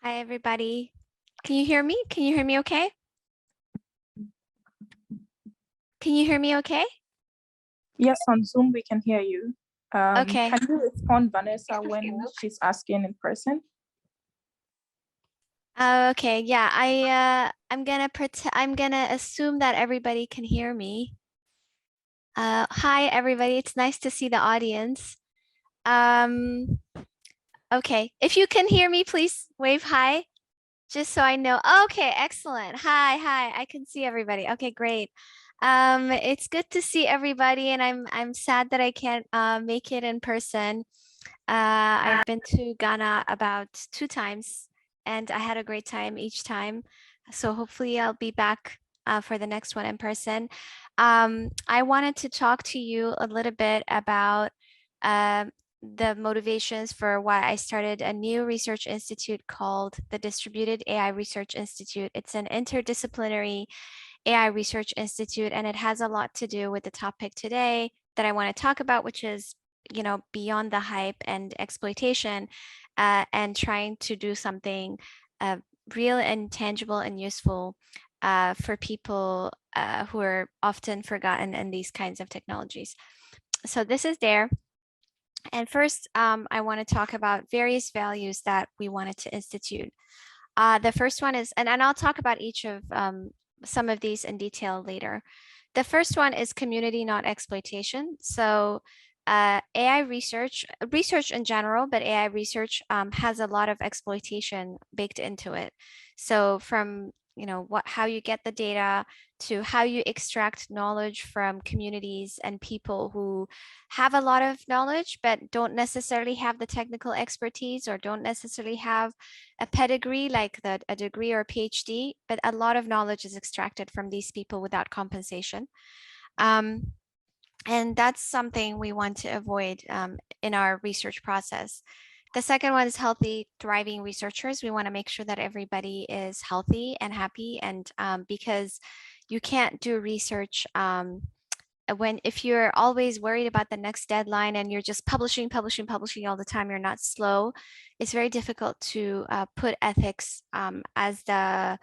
Hi, everybody. Can you hear me? Can you hear me okay? Can you hear me okay? Yes, on Zoom we can hear you. Okay. Can you respond, Vanessa, when she's asking in person? Okay. Yeah. I'm gonna assume that everybody can hear me. Hi, everybody. It's nice to see the audience. Um, okay. If you can hear me, please wave hi, just so I know. Okay, excellent. Hi. I can see everybody. Okay, great. It's good to see everybody, and I'm sad that I can't make it in person. I've been to Ghana about 2 times, and I had a great time each time. So hopefully I'll be back for the next one in person. I wanted to talk to you a little bit about um, the motivations for why I started a new research institute called the Distributed AI Research Institute. It's an interdisciplinary AI Research Institute, and it has a lot to do with the topic today that I want to talk about, which is, beyond the hype and exploitation, and trying to do something uh, real and tangible and useful for people who are often forgotten in these kinds of technologies. So this is there. And first, I want to talk about various values that we wanted to institute. The first one is, and I'll talk about each of some of these in detail later. The first one is community, not exploitation. So AI research in general, but AI research has a lot of exploitation baked into it. So from how you get the data to how you extract knowledge from communities and people who have a lot of knowledge but don't necessarily have the technical expertise or don't necessarily have a pedigree like a degree or a PhD, but a lot of knowledge is extracted from these people without compensation. And that's something we want to avoid in our research process. The second one is healthy, thriving researchers. We want to make sure that everybody is healthy and happy, and because you can't do research if you're always worried about the next deadline and you're just publishing all the time, you're not slow. It's very difficult to put ethics as the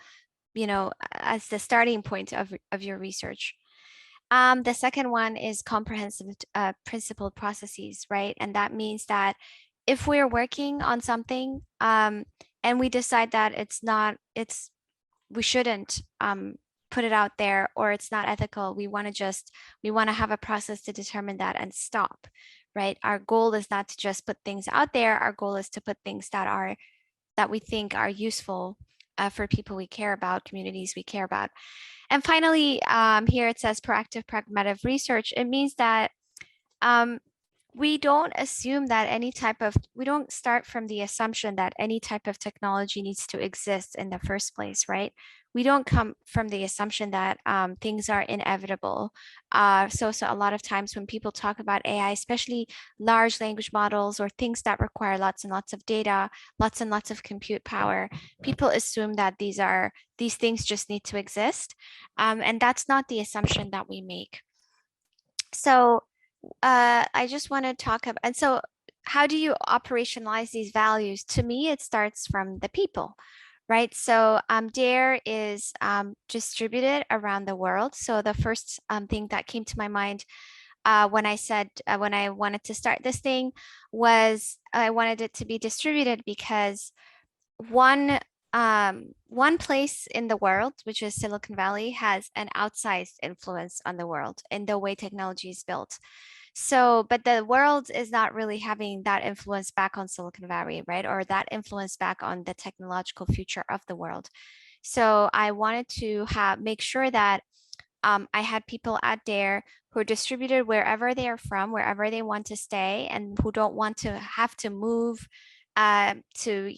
starting point of your research. The second one is comprehensive principled processes, right? And that means that if we're working on something and we decide that we shouldn't put it out there or it's not ethical, we want to have a process to determine that and stop, right? Our goal is not to just put things out there. Our goal is to put things that we think are useful for people we care about, communities we care about. And finally, here it says proactive pragmatic research. It means that we don't start from the assumption that any type of technology needs to exist in the first place, right? We don't come from the assumption that things are inevitable. So a lot of times when people talk about AI, especially large language models or things that require lots and lots of data, lots and lots of compute power, people assume that these things just need to exist. And that's not the assumption that we make. So I just want to talk about, and so how do you operationalize these values? To me, it starts from the people, right? So DARE is distributed around the world. So the first thing that came to my mind when I wanted to start this thing was I wanted it to be distributed because one place in the world, which is Silicon Valley, has an outsized influence on the world in the way technology is built. So, but the world is not really having that influence back on Silicon Valley, right? Or that influence back on the technological future of the world. So I wanted to make sure that I had people out there who are distributed wherever they are from, wherever they want to stay, and who don't want to have to move to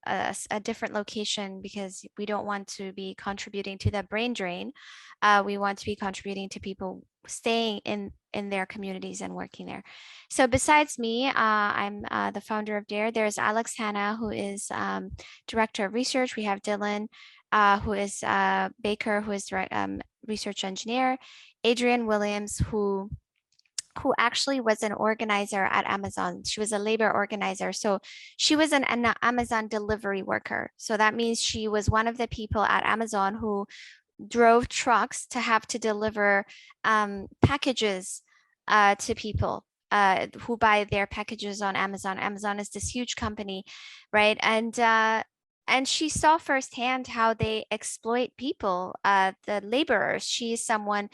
a different location because we don't want to be contributing to the brain drain. We want to be contributing to people staying in their communities and working there. So besides me, I'm the founder of DARE. There's Alex Hanna, who is director of research. We have Dylan, who is Baker, who is research engineer, Adrian Williams, who who actually was an organizer at Amazon. She was a labor organizer. So she was an Amazon delivery worker. So that means she was one of the people at Amazon who drove trucks to have to deliver packages to people who buy their packages on Amazon. Amazon is this huge company, right? And she saw firsthand how they exploit people, the laborers. She is someone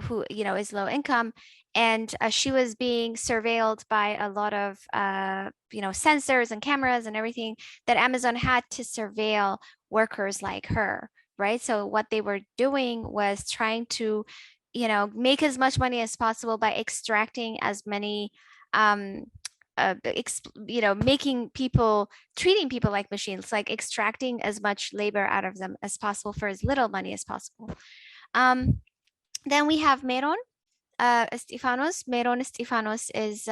who is low income, and she was being surveilled by a lot of sensors and cameras and everything that Amazon had to surveil workers like her, right? So what they were doing was trying to make as much money as possible by extracting as many making people, treating people like machines, like extracting as much labor out of them as possible for as little money as possible. Then we have Meron Stefanos. Meron Stefanos is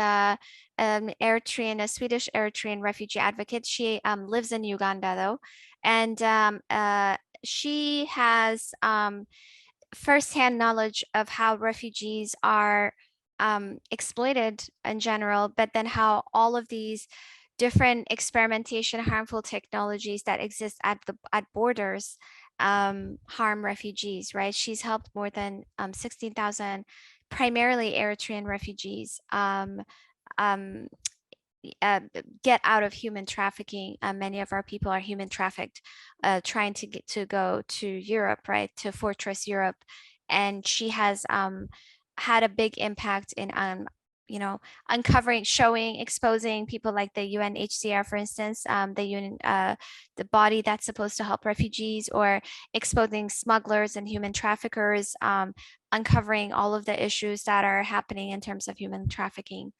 Eritrean, a Swedish Eritrean refugee advocate. She lives in Uganda though, and she has firsthand knowledge of how refugees are exploited in general, but then how all of these different experimentation, harmful technologies that exist at borders harm refugees, right? She's helped more than 16,000 primarily Eritrean refugees um, get out of human trafficking. Many of our people are human trafficked, trying to get to go to Europe, right, to Fortress Europe. And she has had a big impact in uncovering, showing, exposing people like the UNHCR, for instance, the body that's supposed to help refugees, or exposing smugglers and human traffickers, uncovering all of the issues that are happening in terms of human trafficking.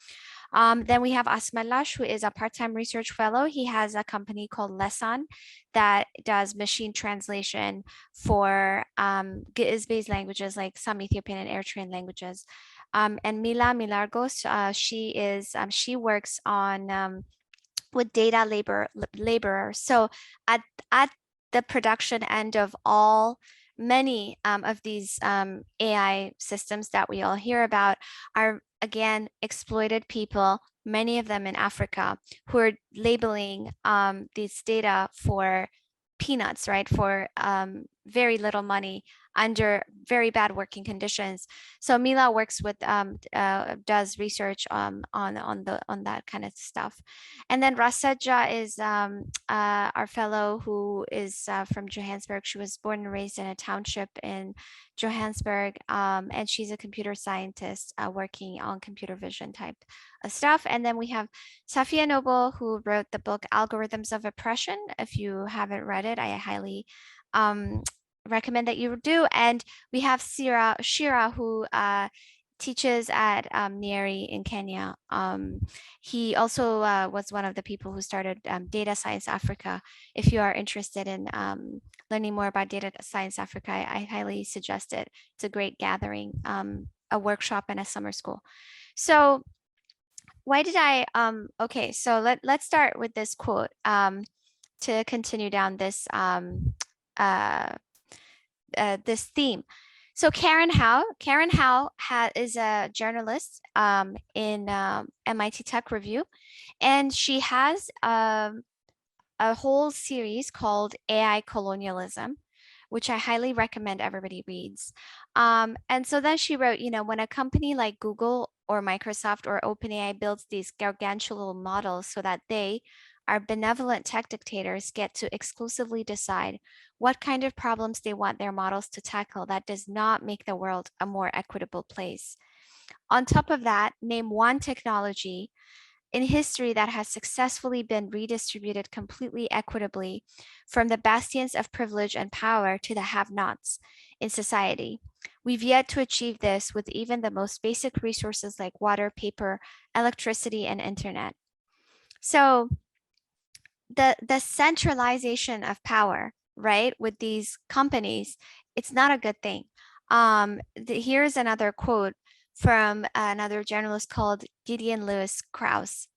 Then we have Asmalash, who is a part-time research fellow. He has a company called Lesan that does machine translation for Giz-based languages like some Ethiopian and Eritrean languages. And Mila Milargos, she works on with data laborers. So at the production end of many of these AI systems that we all hear about are, again, exploited people, many of them in Africa, who are labeling these data for peanuts, right? For very little money under very bad working conditions. So Mila works with does research on that kind of stuff. And then Rasaja is our fellow who is from Johannesburg. She was born and raised in a township in Johannesburg, and she's a computer scientist working on computer vision type of stuff. And then we have Safia Noble, who wrote the book Algorithms of Oppression. If you haven't read it, I highly recommend that you do. And we have Shira, who teaches at Nyeri in Kenya. He also was one of the people who started Data Science Africa. If you are interested in learning more about Data Science Africa, I highly suggest it. It's a great gathering, a workshop and a summer school. So why did I, okay, so let's start with this quote to continue down this this theme. So Karen Howe is a journalist in MIT Tech Review, and she has a whole series called AI Colonialism, which I highly recommend everybody reads. And so then she wrote, when a company like Google or Microsoft or OpenAI builds these gargantuan models so that they, our benevolent tech dictators, get to exclusively decide what kind of problems they want their models to tackle, that does not make the world a more equitable place. On top of that, name one technology in history that has successfully been redistributed completely equitably from the bastions of privilege and power to the have-nots in society. We've yet to achieve this with even the most basic resources like water, paper, electricity, and internet. So the centralization of power, right, with these companies, it's not a good thing. Here's another quote from another journalist called Gideon Lewis Krause.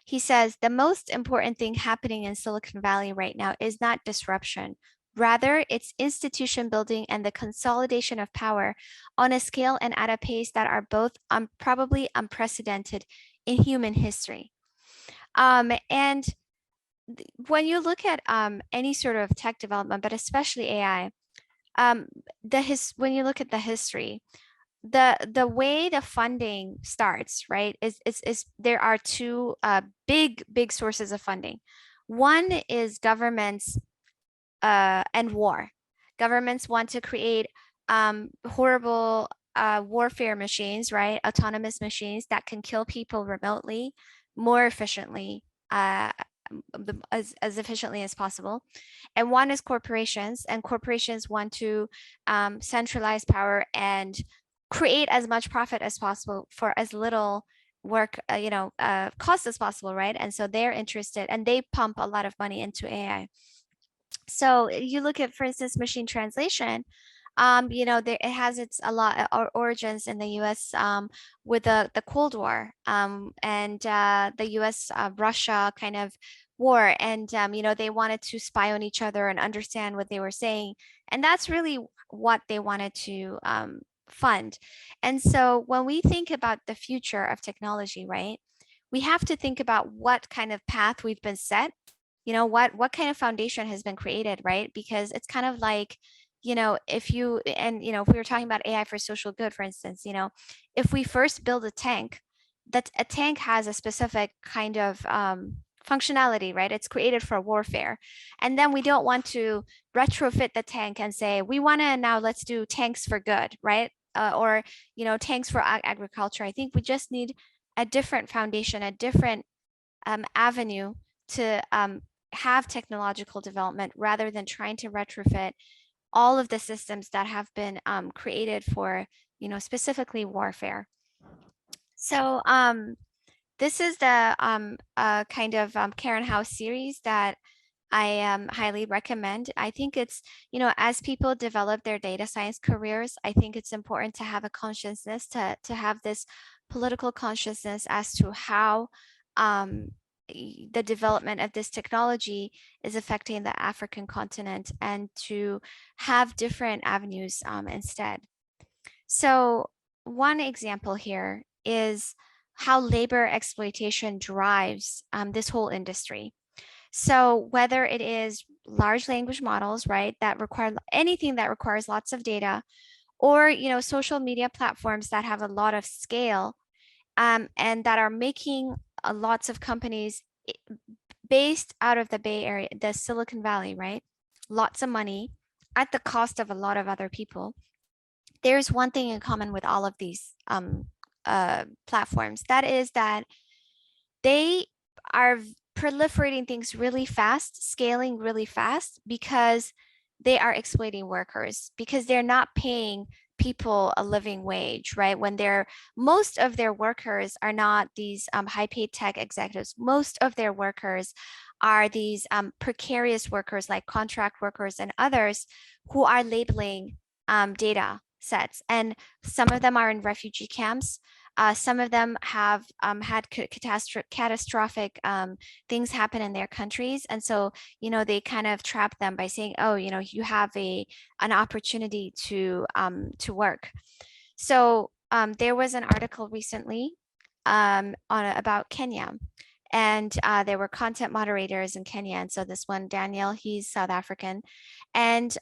He says, the most important thing happening in Silicon Valley right now is not disruption, Rather, it's institution building and the consolidation of power on a scale and at a pace that are both probably unprecedented in human history. And when you look at any sort of tech development, but especially AI, when you look at the history, the way the funding starts, right, is there are two big sources of funding. One is governments and war. Governments want to create horrible warfare machines, right? Autonomous machines that can kill people remotely more efficiently, as efficiently as possible. And one is corporations, and corporations want to centralize power and create as much profit as possible for as little work, cost as possible, right? And so they're interested and they pump a lot of money into AI. So you look at, for instance, machine translation. It has its a lot of origins in the U.S. With the Cold War and the U.S. Russia kind of war, and they wanted to spy on each other and understand what they were saying, and that's really what they wanted to fund. And so when we think about the future of technology, right, we have to think about what kind of path we've been set, what kind of foundation has been created, right? Because it's kind of like, if if we were talking about AI for social good, for instance, if we first build a tank, that a tank has a specific kind of functionality, right? It's created for warfare. And then we don't want to retrofit the tank and say, we want to now let's do tanks for good, right? Or, tanks for agriculture. I think we just need a different foundation, a different avenue to have technological development rather than trying to retrofit all of the systems that have been created for, specifically warfare. So this is the kind of Karen House series that I highly recommend. I think it's, as people develop their data science careers, I think it's important to have a consciousness, to have this political consciousness as to how the development of this technology is affecting the African continent, and to have different avenues instead. So one example here is how labor exploitation drives this whole industry. So whether it is large language models, right, that require anything that requires lots of data, or social media platforms that have a lot of scale, and that are making lots of companies based out of the Bay Area, the Silicon Valley, right? Lots of money at the cost of a lot of other people. There's one thing in common with all of these platforms. That is that they are proliferating things really fast, scaling really fast, because they are exploiting workers, because they're not paying people a living wage, right? When most of their workers are not these high paid tech executives. Most of their workers are these precarious workers like contract workers and others who are labeling data sets. And some of them are in refugee camps. Some of them have had catastrophic things happen in their countries. And so, they kind of trap them by saying, oh, you have an opportunity to work. So there was an article recently about Kenya. And there were content moderators in Kenya. And so this one, Daniel, he's South African. And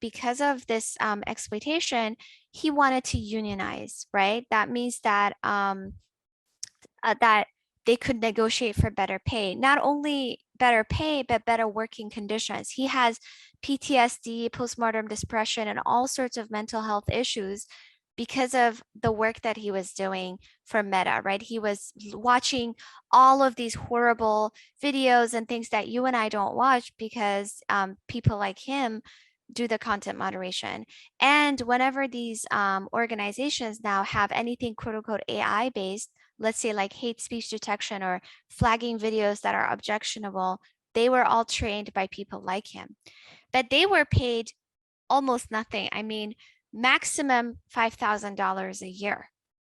because of this exploitation, he wanted to unionize, right? That means that that they could negotiate for better pay. Not only better pay, but better working conditions. He has PTSD, postmortem depression, and all sorts of mental health issues because of the work that he was doing for Meta, right? He was watching all of these horrible videos and things that you and I don't watch because people like him do the content moderation. And whenever these organizations now have anything quote unquote AI based, let's say like hate speech detection or flagging videos that are objectionable, they were all trained by people like him. But they were paid almost nothing. I mean, maximum $5,000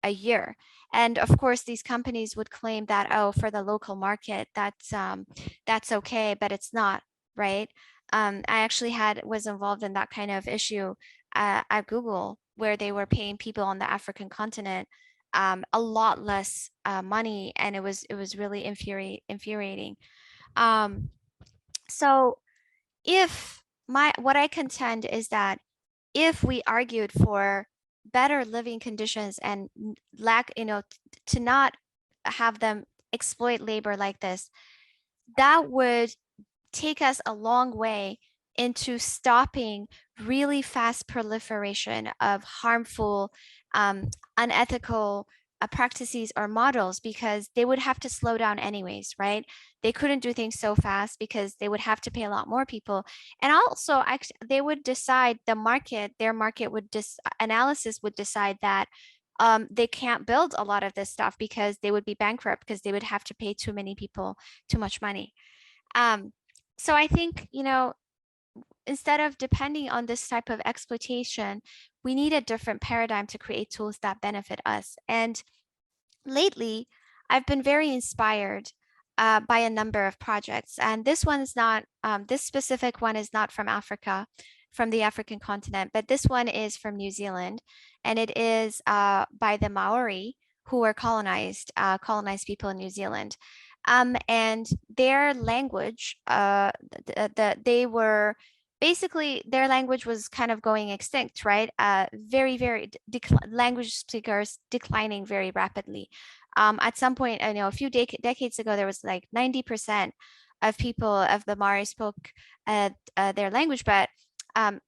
a year. And of course, these companies would claim that, oh, for the local market, that's okay, but it's not, right? I actually was involved in that kind of issue at Google, where they were paying people on the African continent a lot less money, and it was really infuriating. Um, so if what I contend is that if we argued for better living conditions and lack, to not have them exploit labor like this, that would take us a long way into stopping really fast proliferation of harmful, unethical practices or models, because they would have to slow down anyways, right? They couldn't do things so fast because they would have to pay a lot more people. And also, they would decide their market would analysis would decide that they can't build a lot of this stuff because they would be bankrupt, because they would have to pay too many people too much money. Um, so I think, instead of depending on this type of exploitation, we need a different paradigm to create tools that benefit us. And lately, I've been very inspired by a number of projects. And this specific one is not from Africa, from the African continent, but this one is from New Zealand. And it is by the Maori, who were colonized people in New Zealand. And their language, they were basically, their language was kind of going extinct, right? Very language speakers declining very rapidly. At some point, I know a few decades ago, there was like 90% of people of the Maori spoke their language, but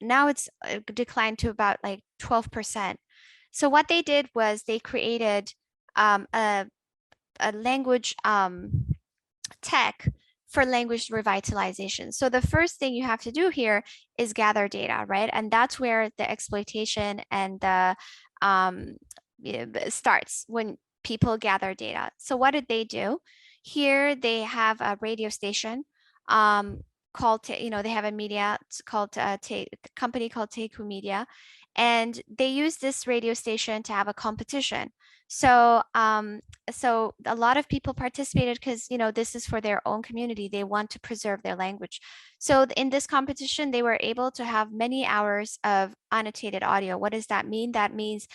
now it's declined to about like 12%. So what they did was they created a language tech for language revitalization. So the first thing you have to do here is gather data, right? And that's where the exploitation and the starts, when people gather data. So what did they do? Here they have a radio station called, they have a media called company called Teku Media, and they use this radio station to have a competition. So so a lot of people participated because, this is for their own community. They want to preserve their language. So in this competition, they were able to have many hours of annotated audio. What does that mean? That means,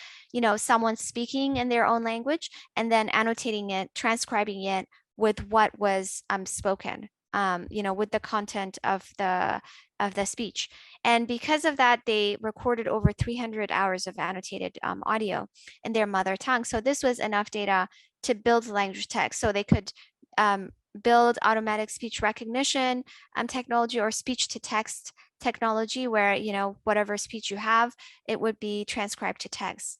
someone speaking in their own language and then annotating it, transcribing it with what was spoken, with the content of the speech. And because of that, they recorded over 300 hours of annotated audio in their mother tongue. So this was enough data to build language text. So they could build automatic speech recognition technology, or speech to text technology, where, whatever speech you have, it would be transcribed to text.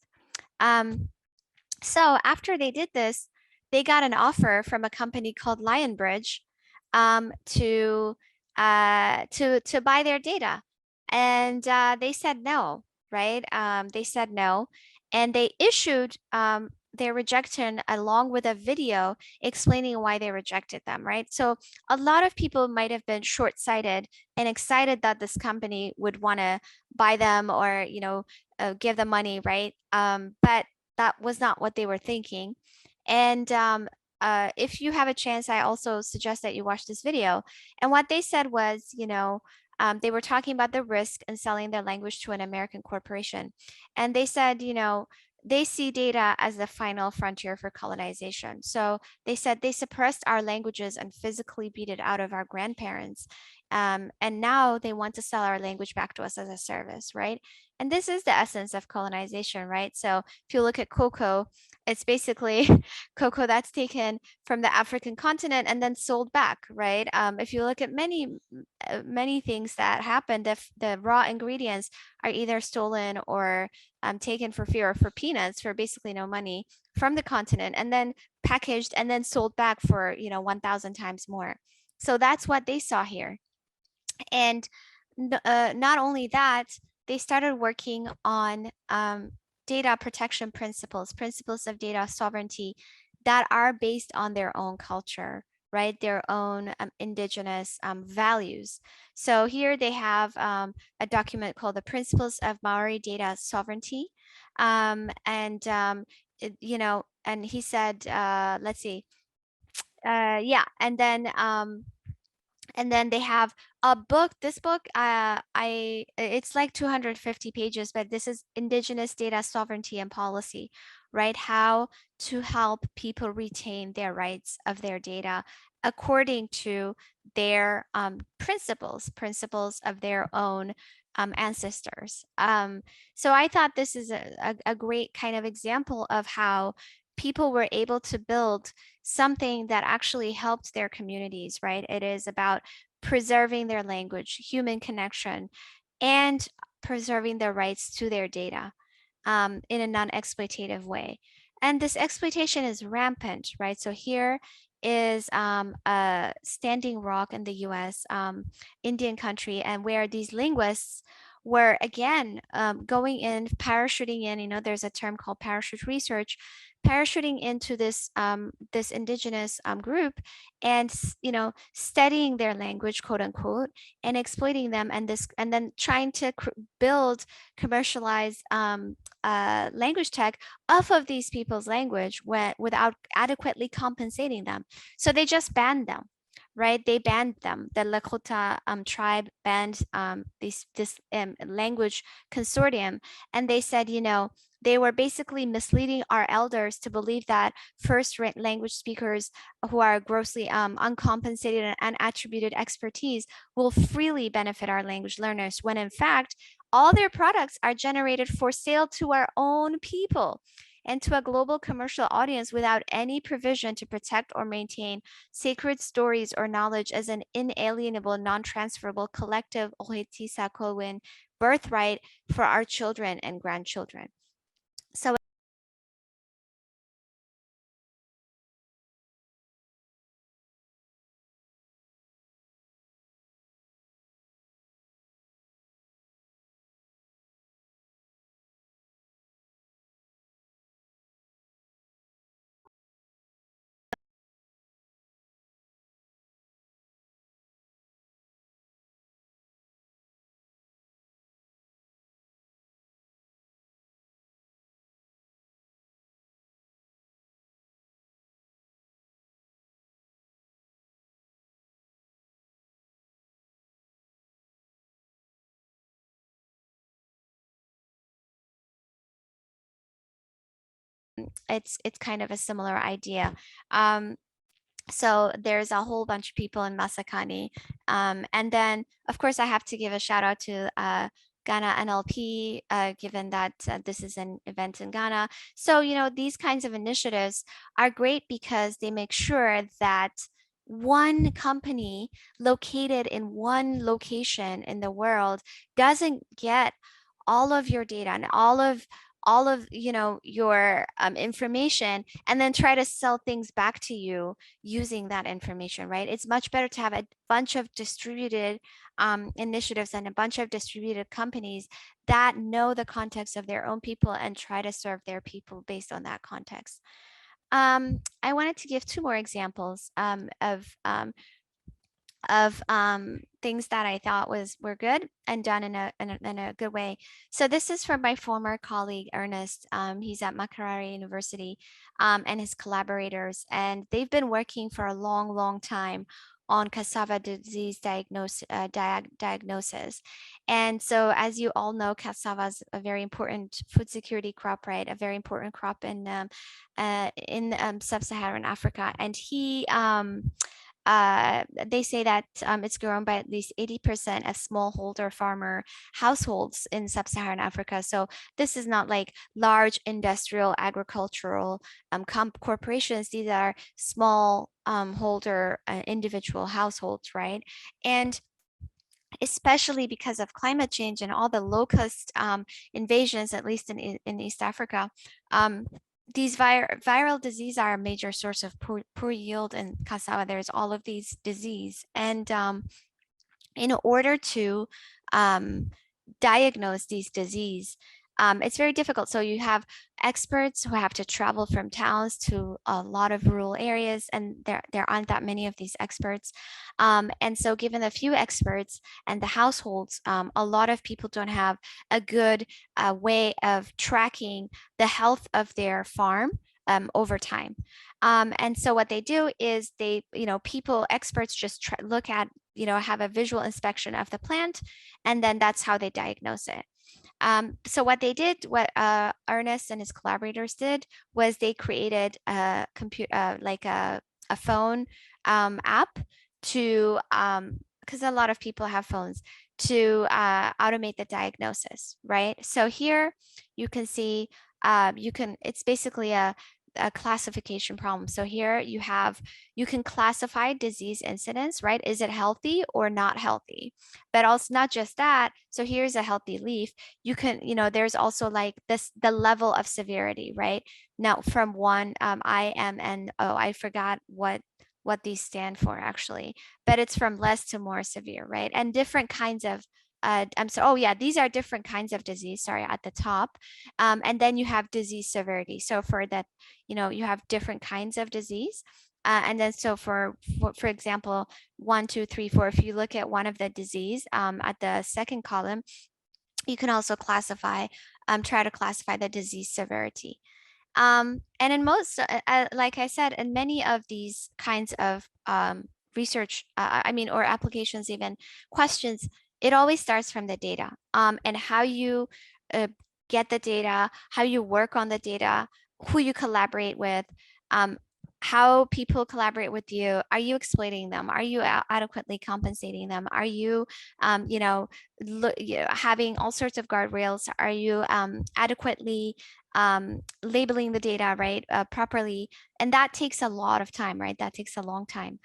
So after they did this, they got an offer from a company called Lionbridge to buy their data, and they said no, right? They said no, and they issued their rejection along with a video explaining why they rejected them, right? So a lot of people might have been short-sighted and excited that this company would want to buy them, or give them money, right? But that was not what they were thinking. And if you have a chance, I also suggest that you watch this video. And what they said was, they were talking about the risk in selling their language to an American corporation. And they said, they see data as the final frontier for colonization. So they said they suppressed our languages and physically beat it out of our grandparents. And now they want to sell our language back to us as a service, right? And this is the essence of colonization, right? So if you look at cocoa, it's basically cocoa that's taken from the African continent and then sold back, right? If you look at many things that happen, the raw ingredients are either stolen or taken for fear, or for peanuts, for basically no money, from the continent, and then packaged and then sold back for 1,000 times more. So that's what they saw here. And not only that, they started working on data protection principles of data sovereignty that are based on their own culture, right? Their own indigenous values. So here they have a document called the Principles of Maori Data Sovereignty. And he said, let's see, yeah, and then And then they have a book. This book, it's like 250 pages, but this is Indigenous Data Sovereignty and Policy, right? How to help people retain their rights of their data according to their principles of their own ancestors. So I thought this is a great kind of example of how people were able to build something that actually helped their communities, right? It is about preserving their language, human connection, and preserving their rights to their data in a non-exploitative way. And this exploitation is rampant, right? So here is a Standing Rock in the US, Indian country, and where these linguists were again going in, parachuting in, there's a term called parachute research, parachuting into this indigenous group and studying their language, quote unquote, and exploiting them, and then trying to build, commercialize language tech off of these people's language without adequately compensating them. So they just banned them, right? They banned them. The Lakota tribe banned this language consortium, and they said, they were basically misleading our elders to believe that first language speakers who are grossly uncompensated and unattributed expertise will freely benefit our language learners, when in fact, all their products are generated for sale to our own people and to a global commercial audience without any provision to protect or maintain sacred stories or knowledge as an inalienable, non-transferable collective birthright for our children and grandchildren. So it's kind of a similar idea. So there's a whole bunch of people in Masakani. And then, of course, I have to give a shout out to Ghana NLP, given that this is an event in Ghana. So, these kinds of initiatives are great because they make sure that one company located in one location in the world doesn't get all of your data and all of your information and then try to sell things back to you using that information, right? It's much better to have a bunch of distributed initiatives and a bunch of distributed companies that know the context of their own people and try to serve their people based on that context. I wanted to give two more examples of things that I thought were good and done in a good way. So this is from my former colleague Ernest. He's at Makerere University, and his collaborators, and they've been working for a long time on cassava disease diagnosis. And so, as you all know, cassava is a very important food security crop, right? A very important crop in sub-Saharan Africa. And they say that it's grown by at least 80% of smallholder farmer households in sub-Saharan Africa. So this is not like large industrial agricultural corporations. These are small holder individual households, right? And especially because of climate change and all the locust invasions, at least in East Africa, these viral diseases are a major source of poor yield in cassava. There's all of these disease, and in order to diagnose these disease, it's very difficult. So you have experts who have to travel from towns to a lot of rural areas, and there aren't that many of these experts. And so given the few experts and the households, a lot of people don't have a good way of tracking the health of their farm over time. And so what they do is experts just look at have a visual inspection of the plant, and then that's how they diagnose it. So what they did, what Ernest and his collaborators did, was they created a computer, like a phone app to, because a lot of people have phones, to automate the diagnosis, right? So here you can see, it's basically a classification problem. So here you can classify disease incidence, right? Is it healthy or not healthy? But also not just that. So here's a healthy leaf. You can, there's also like the level of severity, right? Now from one, IMNO, I forgot what these stand for actually, but it's from less to more severe, right? And different kinds of oh yeah, these are different kinds of disease, sorry, at the top. And then you have disease severity. So for that, you have different kinds of disease. And then so for example, 1, 2, 3, 4, if you look at one of the disease at the second column, you can also classify, try to classify the disease severity. And in most, like I said, in many of these kinds of research, or applications, even questions, it always starts from the data, and how you get the data, how you work on the data, who you collaborate with, how people collaborate with you. Are you exploiting them? Are you adequately compensating them? Are you, having all sorts of guardrails? Are you adequately labeling the data, right, properly? And that takes a lot of time, right? That takes a long time.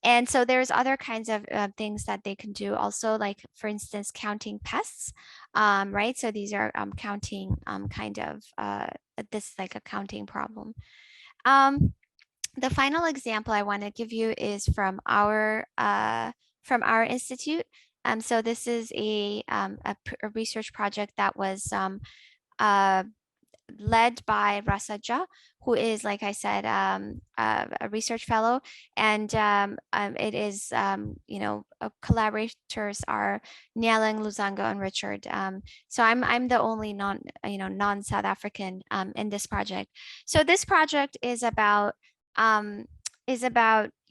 And so there's other kinds of things that they can do also, like for instance, counting pests, right? So these are counting kind of, this is like a counting problem. The final example I want to give you is from our institute. So this is a research project that was led by Rasaja, who is, like I said, a research fellow, and it is, collaborators are Nialang, Luzango, and Richard. So I'm the only non-South African in this project. So this project is about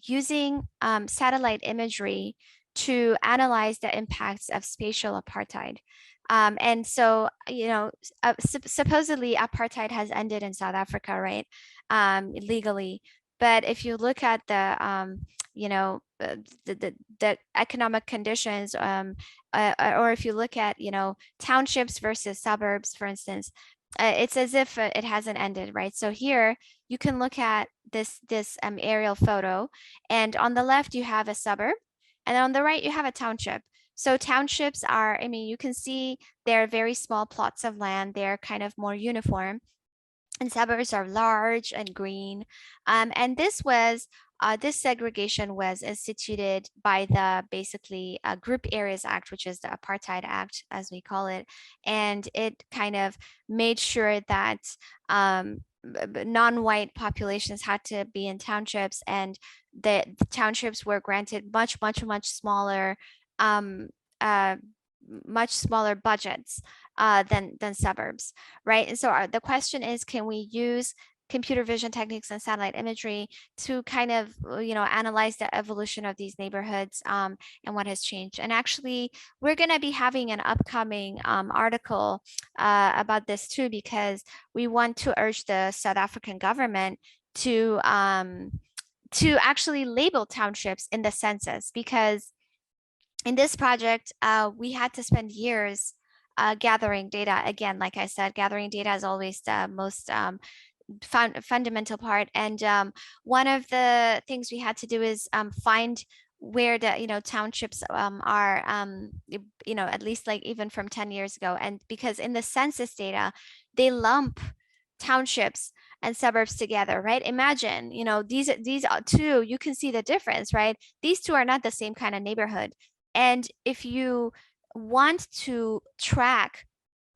using satellite imagery to analyze the impacts of spatial apartheid. And so, supposedly apartheid has ended in South Africa, right? Legally. But if you look at the, the economic conditions, or if you look at, townships versus suburbs, for instance, it's as if it hasn't ended, right? So here you can look at this aerial photo, and on the left you have a suburb, and on the right you have a township. So townships are, you can see they're very small plots of land. They're kind of more uniform. And suburbs are large and green. And this segregation was instituted by the basically Group Areas Act, which is the Apartheid Act, as we call it. And it kind of made sure that non-white populations had to be in townships, and the townships were granted much smaller, um, uh, much smaller budgets than suburbs, right? And so the question is, can we use computer vision techniques and satellite imagery to kind of, analyze the evolution of these neighborhoods and what has changed? And actually, we're going to be having an upcoming article about this too, because we want to urge the South African government to actually label townships in the census, because in this project, we had to spend years gathering data. Again, like I said, gathering data is always the most fundamental part. And one of the things we had to do is find where the townships are, at least like even from 10 years ago. And because in the census data, they lump townships and suburbs together, right? Imagine, these are two, you can see the difference, right? These two are not the same kind of neighborhood. And if you want to track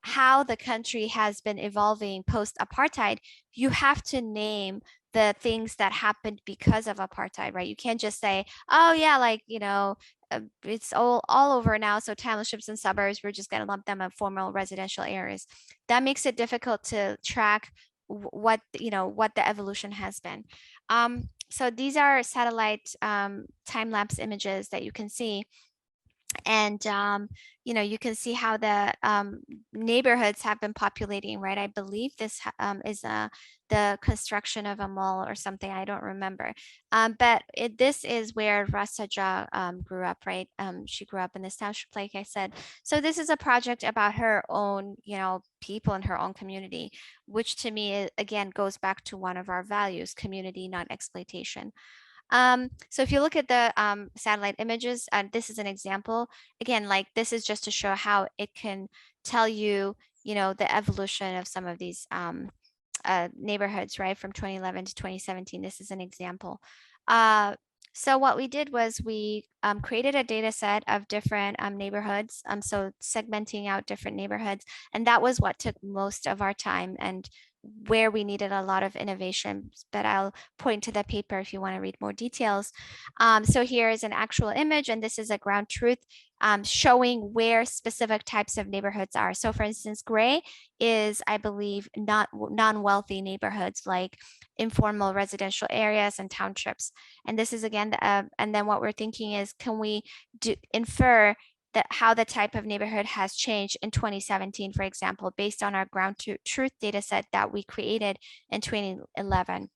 how the country has been evolving post-apartheid, you have to name the things that happened because of apartheid, right? You can't just say, oh yeah, like, it's all over now, so townships and suburbs, we're just going to lump them in formal residential areas. That makes it difficult to track what the evolution has been. So these are satellite time-lapse images that you can see. And you know, you can see how the neighborhoods have been populating, right? I believe this is the construction of a mall or something. I don't remember. But this is where Rasaja grew up, right? She grew up in this township, like I said. So this is a project about her own, you know, people in her own community, which to me, again, goes back to one of our values: community, not exploitation. So if you look at the satellite images, this is an example. Again, like this is just to show how it can tell you, you know, the evolution of some of these neighborhoods, right, from 2011 to 2017. This is an example. So what we did was we created a data set of different neighborhoods, so segmenting out different neighborhoods, and that was what took most of our time and where we needed a lot of innovation, but I'll point to the paper if you want to read more details. So here is an actual image, and this is a ground truth showing where specific types of neighborhoods are. So for instance, gray is, I believe, not non-wealthy neighborhoods like informal residential areas and townships. And this is again, and then what we're thinking is, can we infer that how the type of neighborhood has changed in 2017, for example, based on our ground truth data set that we created in 2011.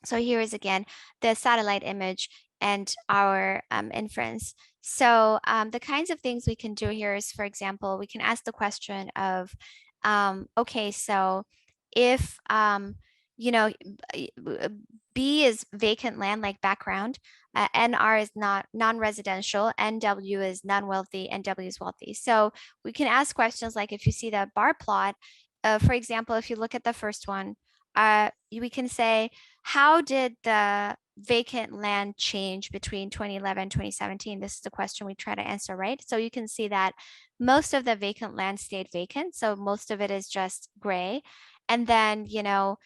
So here is again the satellite image and our inference. So the kinds of things we can do here is, for example, we can ask the question of, okay, so if, you know, B is vacant land like background, NR is not non-residential, NW is non-wealthy, and W is wealthy. So we can ask questions like, if you see the bar plot, for example, if you look at the first one, we can say, how did the vacant land change between 2011 and 2017? This is the question we try to answer, right? So you can see that most of the vacant land stayed vacant. So most of it is just gray. And then, you know,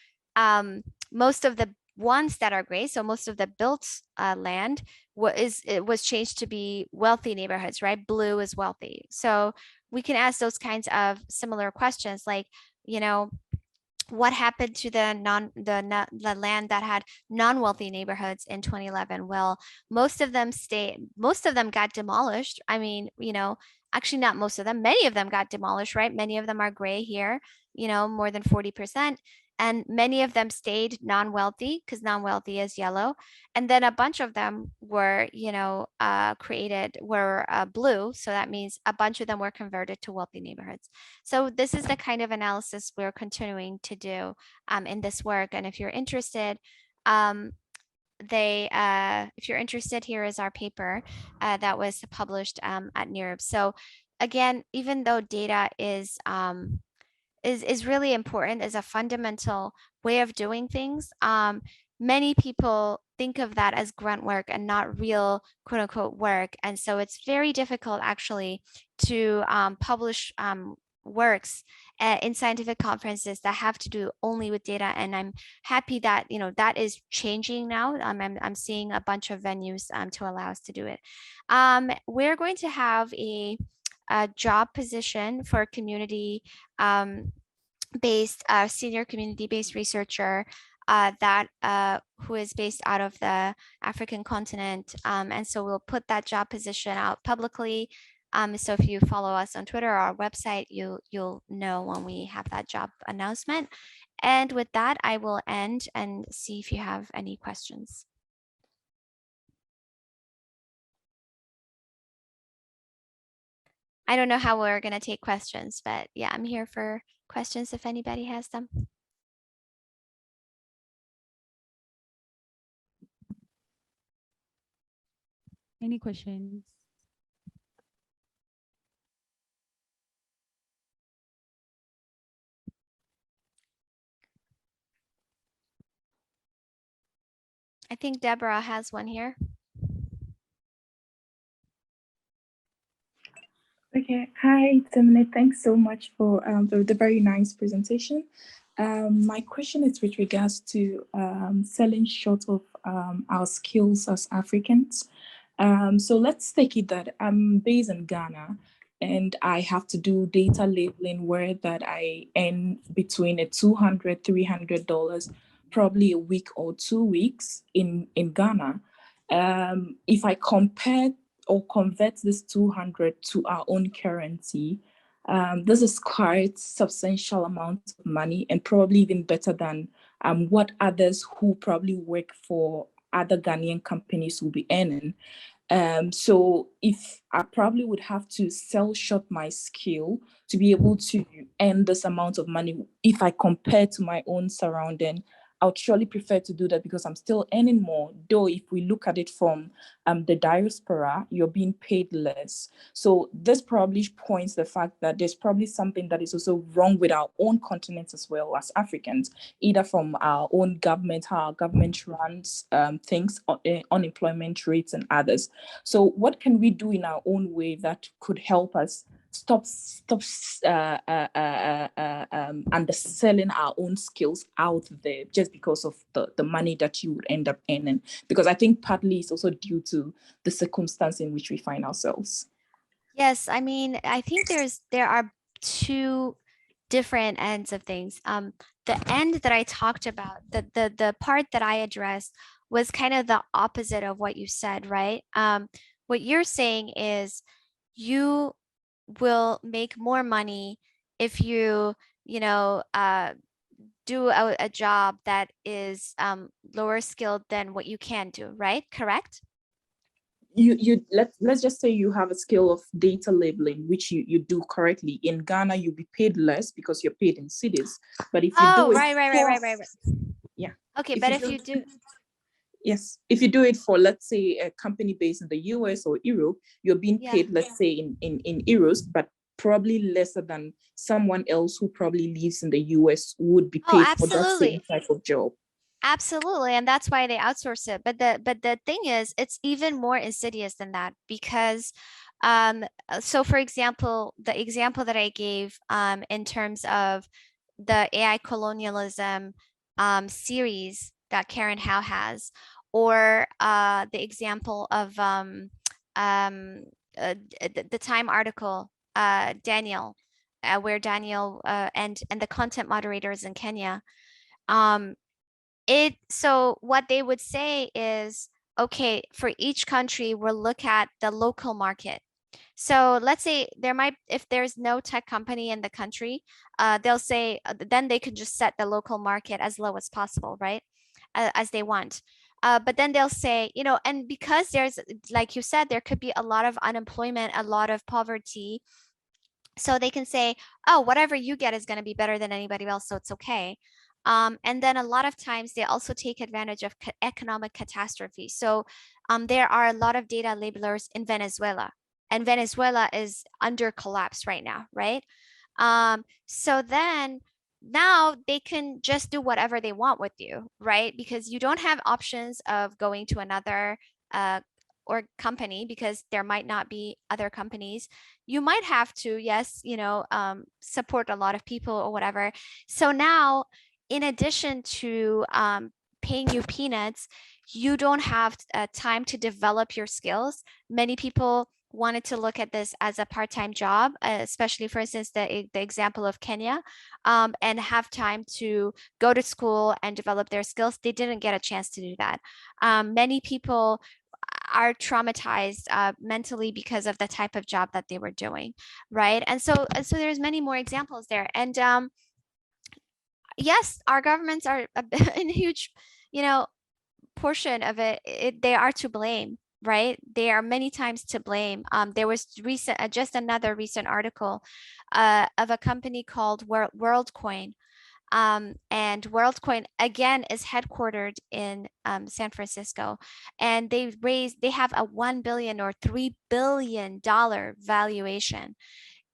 most of the ones that are gray, so most of the built land was changed to be wealthy neighborhoods, right? Blue is wealthy. So we can ask those kinds of similar questions like, you know, what happened to the land that had non-wealthy neighborhoods in 2011? Well, most of them got demolished. I mean, you know, actually not most of them, many of them got demolished, right? Many of them are gray here, you know, more than 40%. And many of them stayed non-wealthy because non-wealthy is yellow. And then a bunch of them were, you know, were blue. So that means a bunch of them were converted to wealthy neighborhoods. So this is the kind of analysis we're continuing to do in this work. And if you're interested, if you're interested, here is our paper that was published at NIRB. So again, even though data is really important as a fundamental way of doing things, many people think of that as grunt work and not real quote unquote work. And so it's very difficult actually to publish works in scientific conferences that have to do only with data. And I'm happy that, you know, that is changing now. I'm seeing a bunch of venues to allow us to do it. We're going to have a job position for community based senior community-based researcher who is based out of the African continent. And so we'll put that job position out publicly. So if you follow us on Twitter or our website, you'll know when we have that job announcement. And with that, I will end and see if you have any questions. I don't know how we're going to take questions, but yeah, I'm here for questions if anybody has them. Any questions? I think Deborah has one here. Okay, hi Timnit, thanks so much for the very nice presentation. My question is with regards to selling short of our skills as Africans. So let's take it that I'm based in Ghana and I have to do data labeling where that I earn between $200, $300 probably a week or 2 weeks in Ghana. If I compare or convert this 200 to our own currency, this is quite substantial amount of money, and probably even better than what others who probably work for other Ghanaian companies will be earning. So if I probably would have to sell short my skill to be able to earn this amount of money, if I compare to my own surrounding, I would surely prefer to do that because I'm still earning more. Though if we look at it from the diaspora, you're being paid less. So this probably points the fact that there's probably something that is also wrong with our own continent as well as Africans, either from our own government, how our government runs things, unemployment rates and others. So what can we do in our own way that could help us stop underselling our own skills out there just because of the money that you would end up earning? Because I think partly it's also due to the circumstance in which we find ourselves. Yes, I mean, I think there are two different ends of things. The end that I talked about, the part that I addressed was kind of the opposite of what you said, right? What you're saying is you will make more money if you, do a job that is lower skilled than what you can do, right? Correct? Let's just say you have a skill of data labeling, which you do correctly. In Ghana, you'll be paid less because you're paid in cities. But if you do Oh, it right. yeah. Okay, If but you if you do, Yes, if you do it for, let's say, a company based in the US or Europe, you're being yeah. paid, let's say, in euros, but probably lesser than someone else who probably lives in the US would be Oh, paid for that same absolutely. type of job. Absolutely, and that's why they outsource it. But the thing is, it's even more insidious than that because so for example, the example that I gave in terms of the AI colonialism series that Karen Howe has, or the example of the Time article, Daniel, where Daniel and the content moderators in Kenya. Um, so what they would say is, okay, for each country, we'll look at the local market. So let's say if there's no tech company in the country, they'll say, then they can just set the local market as low as possible, right? As they want. But then they'll say, and because there's, like you said, there could be a lot of unemployment, a lot of poverty. So they can say, oh, whatever you get is going to be better than anybody else, so it's okay. And then a lot of times they also take advantage of economic catastrophe. So there are a lot of data labelers in Venezuela, and Venezuela is under collapse right now, right? So then now they can just do whatever they want with you, right? Because you don't have options of going to another or company, because there might not be other companies. You might have to, yes, support a lot of people or whatever. So now, in addition to paying you peanuts, you don't have time to develop your skills. Many people wanted to look at this as a part-time job, especially, for instance, the example of Kenya, and have time to go to school and develop their skills. They didn't get a chance to do that. Many people are traumatized mentally because of the type of job that they were doing, right? And so there's many more examples there. And yes, our governments are in a huge, portion of it, they are to blame, right? They are many times to blame. There was just another recent article of a company called WorldCoin. And WorldCoin again is headquartered in San Francisco, and they have a $1 billion or $3 billion valuation.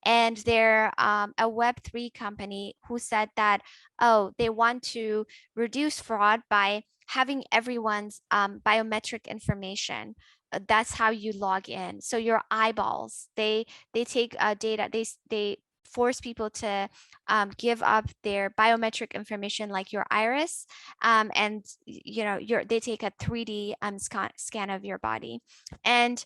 And they're a Web3 company who said that, oh, they want to reduce fraud by having everyone's biometric information. That's how you log in. So your eyeballs, they take data, they force people to give up their biometric information, like your iris, and they take a 3D scan of your body. And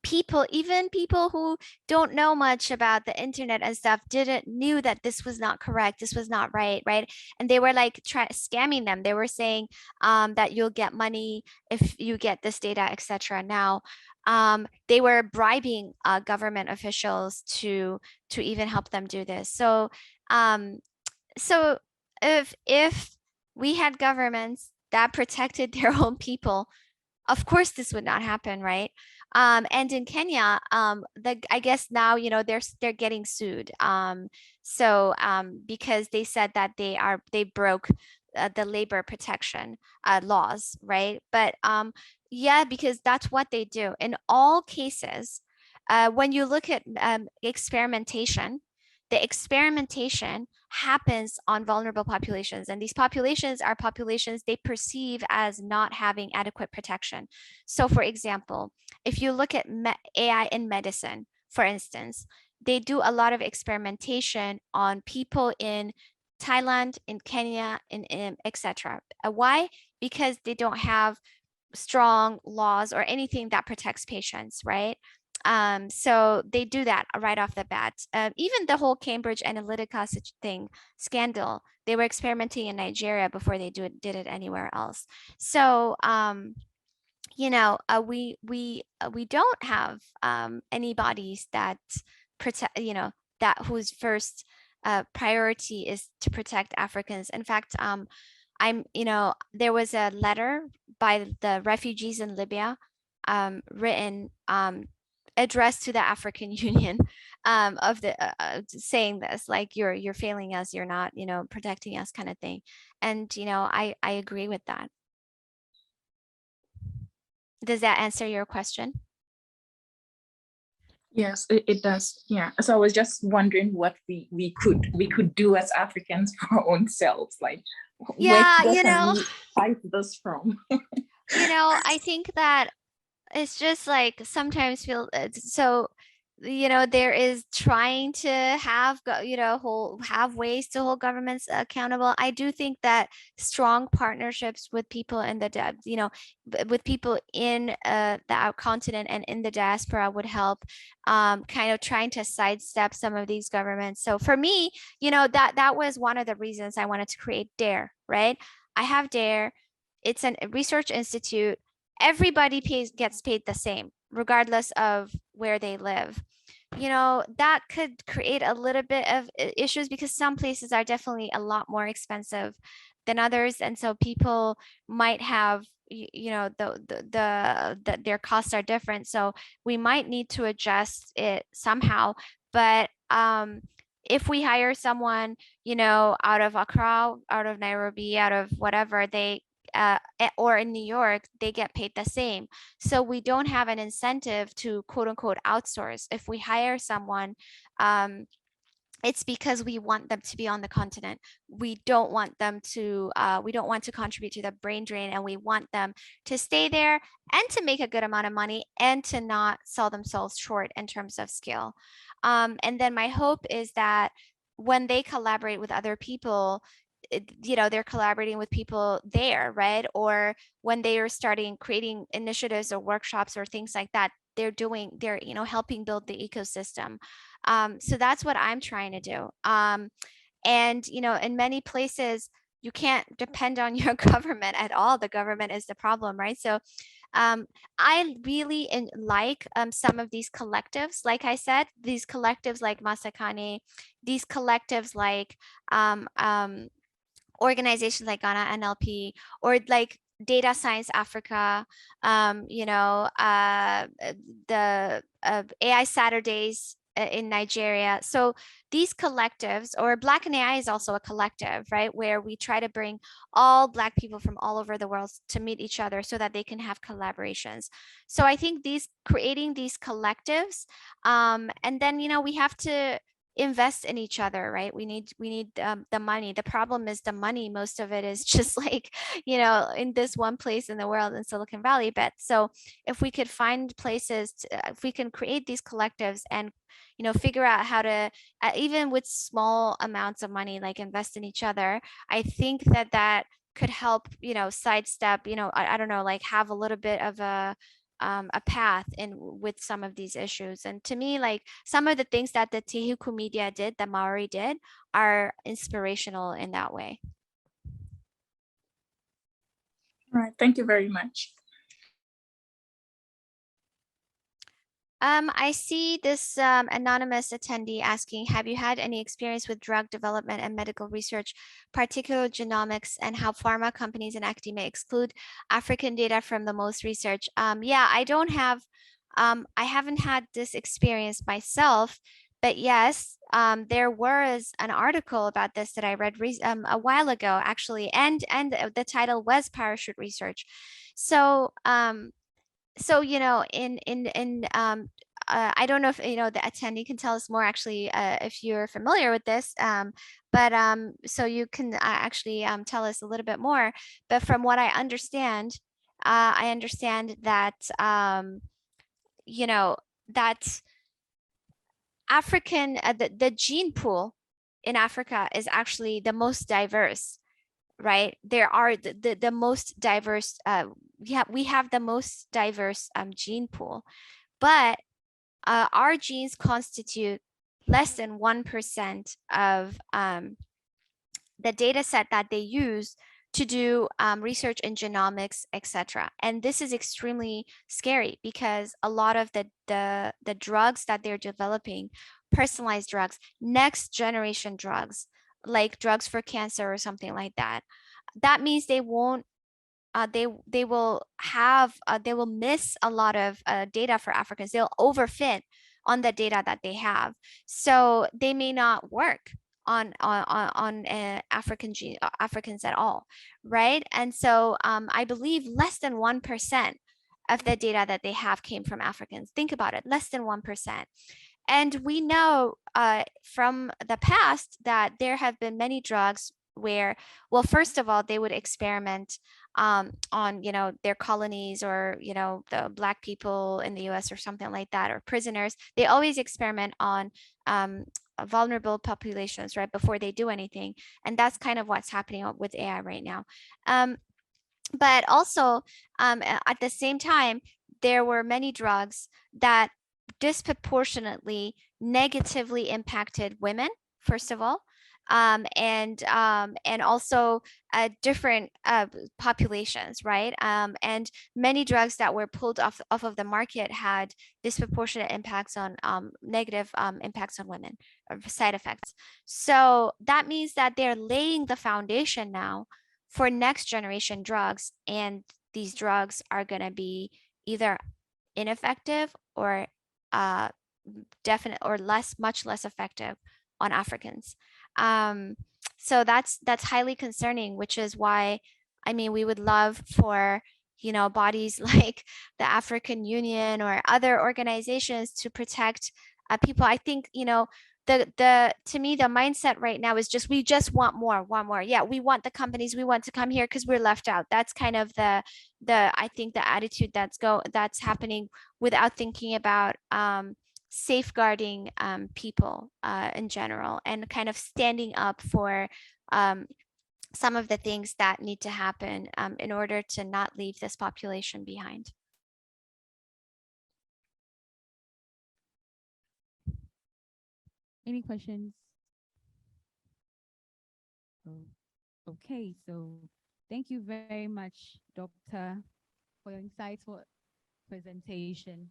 people, even people who don't know much about the internet and stuff, knew that this was not correct, this was not right, right? And they were like scamming them. They were saying that you'll get money if you get this data, etc. Now, they were bribing government officials to even help them do this. So, so if we had governments that protected their own people, of course this would not happen, right? And in Kenya, I guess now, they're getting sued. Because they said that they broke the labor protection laws, right? But yeah, because that's what they do in all cases. When you look at experimentation, the experimentation happens on vulnerable populations, and these populations are populations they perceive as not having adequate protection. So for example, if you look at AI in medicine, for instance, they do a lot of experimentation on people in Thailand, in Kenya, in etc. Why? Because they don't have strong laws or anything that protects patients, right? So they do that right off the bat. Even the whole Cambridge Analytica thing scandal, they were experimenting in Nigeria before they did it anywhere else. So we don't have any bodies that protect, that whose first priority is to protect Africans. In fact, there was a letter by the refugees in Libya, written, addressed to the African Union, of the saying this, like, you're failing us, you're not, protecting us, kind of thing. And I agree with that. Does that answer your question? Yes, it does. Yeah. So I was just wondering what we could do as Africans for our own selves. Like, Yeah, where can we fight this from? I think that it's just like sometimes feel so, there is trying to have have ways to hold governments accountable. I do think that strong partnerships with people in the with people in the continent and in the diaspora would help, kind of trying to sidestep some of these governments. So for me, that was one of the reasons I wanted to create DARE, right? I have DARE. It's a research institute. Everybody gets paid the same, regardless of where they live. That could create a little bit of issues because some places are definitely a lot more expensive than others. And so people might have, their costs are different. So we might need to adjust it somehow. But if we hire someone, out of Accra, out of Nairobi, out of whatever, or in New York, they get paid the same. So we don't have an incentive to quote unquote outsource. If we hire someone, it's because we want them to be on the continent. We don't want to contribute to the brain drain, and we want them to stay there and to make a good amount of money and to not sell themselves short in terms of skill. And then my hope is that when they collaborate with other people, they're collaborating with people there, right? Or when they are creating initiatives or workshops or things like that, they're helping build the ecosystem. So that's what I'm trying to do. And in many places, you can't depend on your government at all. The government is the problem, right? So I really like some of these collectives. Like I said, these collectives like Masakane, these collectives like organizations like Ghana NLP, or like Data Science Africa, the AI Saturdays in Nigeria. So these collectives, or Black in AI is also a collective, right? Where we try to bring all Black people from all over the world to meet each other so that they can have collaborations. So I think creating these collectives, and then, we have to invest in each other, right? We need the money. The problem is the money, most of it is just like, in this one place in the world, in Silicon Valley. But so if we could find places if we can create these collectives and figure out how to, even with small amounts of money, like invest in each other, I think that could help sidestep, I don't know, like have a little bit of a a path in with some of these issues. And to me, like some of the things that the Tehuku media did, the Maori did, are inspirational in that way. All right, thank you very much. I see this anonymous attendee asking, have you had any experience with drug development and medical research, particularly genomics, and how pharma companies and academia exclude African data from the most research? Yeah, I don't have, I haven't had this experience myself, but yes, there was an article about this that I read a while ago, actually, and the title was Parachute Research. So, so you know, I don't know if you know the attendee can tell us more actually if you're familiar with this, but so you can actually tell us a little bit more. But from what I understand that you know that African the gene pool in Africa is actually the most diverse, right? There are the most diverse, we have the most diverse gene pool, but our genes constitute less than 1% of the data set that they use to do research in genomics, etc. And this is extremely scary because a lot of the drugs that they're developing, personalized drugs, next generation drugs, like drugs for cancer or something like that, that means they won't they will have they will miss a lot of data for Africans. They'll overfit on the data that they have, so they may not work on Africans at all, right? And so I believe less than 1% of the data that they have came from Africans. Think about it, less than 1%. And we know from the past that there have been many drugs where, well, first of all, they would experiment on, you know, their colonies, or, you know, the Black people in the US or something like that, or prisoners. They always experiment on vulnerable populations, right, before they do anything. And that's kind of what's happening with AI right now. But also, at the same time, there were many drugs that disproportionately negatively impacted women, first of all, and also different populations, right? And many drugs that were pulled off of the market had disproportionate impacts on negative impacts on women, or side effects. So that means that they're laying the foundation now for next generation drugs, and these drugs are going to be either ineffective or much less effective on Africans. So that's highly concerning, which is why, I mean, we would love for, you know, bodies like the African Union or other organizations to protect people. I think, you know, to me, the mindset right now is just, we just want more. Yeah, we want the companies, we want to come here because we're left out. That's kind of I think the attitude that's happening, without thinking about safeguarding people in general, and kind of standing up for some of the things that need to happen in order to not leave this population behind. Any questions? Oh, okay, so thank you very much, Doctor, for your insightful presentation.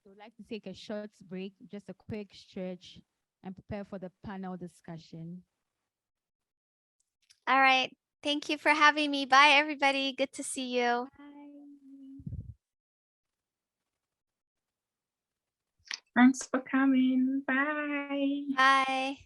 So I'd like to take a short break, just a quick stretch, and prepare for the panel discussion. All right. Thank you for having me. Bye, everybody. Good to see you. Bye. Thanks for coming. Bye. Bye.